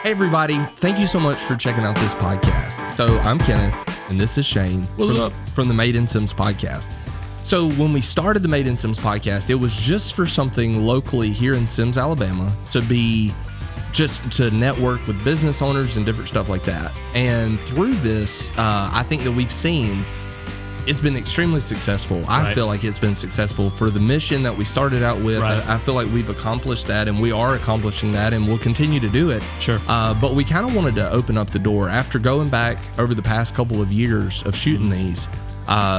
Hey everybody, thank you so much for checking out this podcast. So I'm Kenneth, and this is Shane from the Made in Sims podcast. So when we started the Made in Sims podcast, it was just for something locally here in Sims, Alabama, to be just to network with business owners and different stuff like that. And through this, I think that we've seen it's been extremely successful. I feel like it's been successful for the mission that we started out with. I feel like we've accomplished that, and we are accomplishing that, and we'll continue to do it. Sure. But we kind of wanted to open up the door after going back over the past couple of years of shooting these.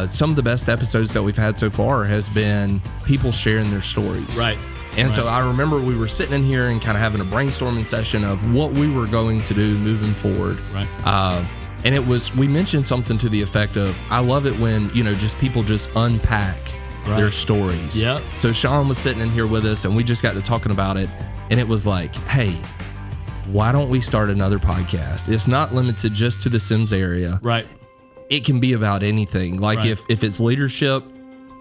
Some of the best episodes that we've had so far has been people sharing their stories. Right. And so I remember we were sitting in here and kind of having a brainstorming session of what we were going to do moving forward. Right. And it was, we mentioned something to the effect of, I love it when, just people just unpack their stories. Yep. So Sean was sitting in here with us and we just got to talking about it. And it was like, hey, why don't we start another podcast? It's not limited just to the Sims area. Right. It can be about anything. Like if it's leadership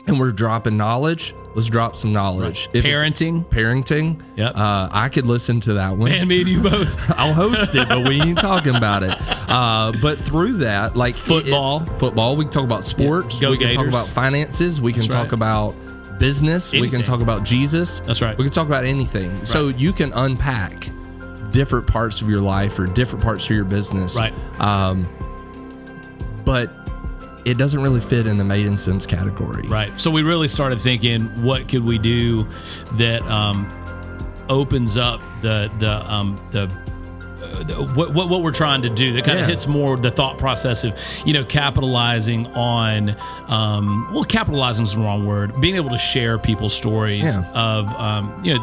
and we're dropping knowledge, let's drop some knowledge. Right. If parenting. Yep. I could listen to that one. Man, me and you both. I'll host it, but we ain't talking about it. But through that, like football, we can talk about sports. Go we can Gators. talk about finances. We can talk about business. Anything. We can talk about Jesus. That's right. We can talk about anything. Right. So you can unpack different parts of your life or different parts of your business. Right. But it doesn't really fit in the Made in Sims category. Right. So we really started thinking, what could we do that opens up what we're trying to do, that kind of hits more the thought process of, capitalizing on, capitalizing is the wrong word, being able to share people's stories of,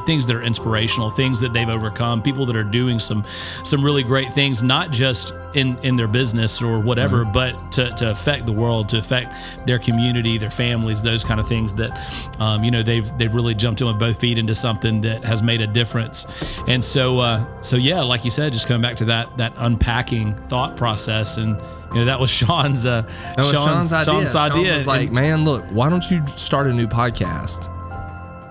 things that are inspirational, things that they've overcome, people that are doing some really great things, not just in their business or whatever, but to affect the world, to affect their community, their families, those kind of things that, they've really jumped in with both feet into something that has made a difference. And so like you said, just coming back to that unpacking thought process, and that was Sean's idea. Sean was like, man, look, why don't you start a new podcast?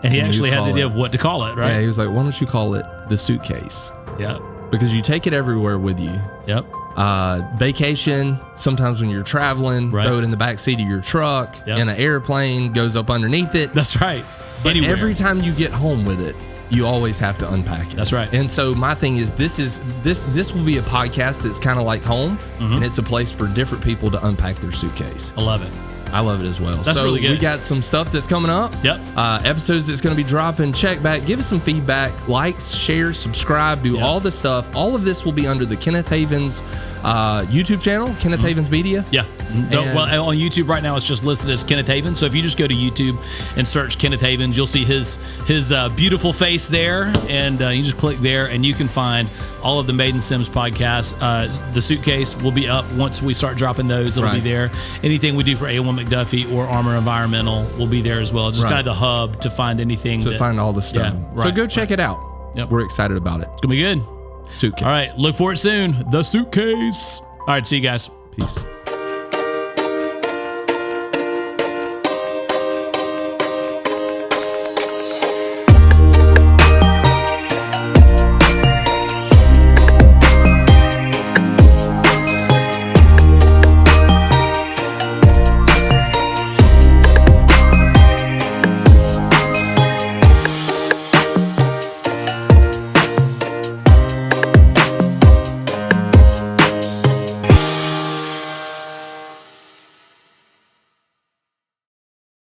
And he actually had the idea of what to call it, right? Yeah, he was like, why don't you call it The Suitcase? Yeah. Because you take it everywhere with you. Yep. Vacation, sometimes when you're traveling, throw it in the back seat of your truck, in an airplane, goes up underneath it. That's right. But every time you get home with it, you always have to unpack it. That's right. And so my thing is, this will be a podcast that's kind of like home, and it's a place for different people to unpack their suitcase. I love it. I love it as well. That's really good. We got some stuff that's coming up. Yep. Episodes that's going to be dropping. Check back. Give us some feedback. Like, share, subscribe. Do all the stuff. All of this will be under the Kenneth Havens YouTube channel, Kenneth Havens Media. Yeah. Well, on YouTube right now, it's just listed as Kenneth Havens. So if you just go to YouTube and search Kenneth Havens, you'll see his beautiful face there, and you just click there, and you can find all of the Made in Sims podcasts. The Suitcase will be up once we start dropping those. It'll be there. Anything we do for A1 McDuffie or Armor Environmental will be there as well. Just kind of the hub to find anything. Find all the stuff. Yeah, so go check it out. Yep. We're excited about it. It's going to be good. Suitcase. All right. Look for it soon. The Suitcase. All right. See you guys. Peace.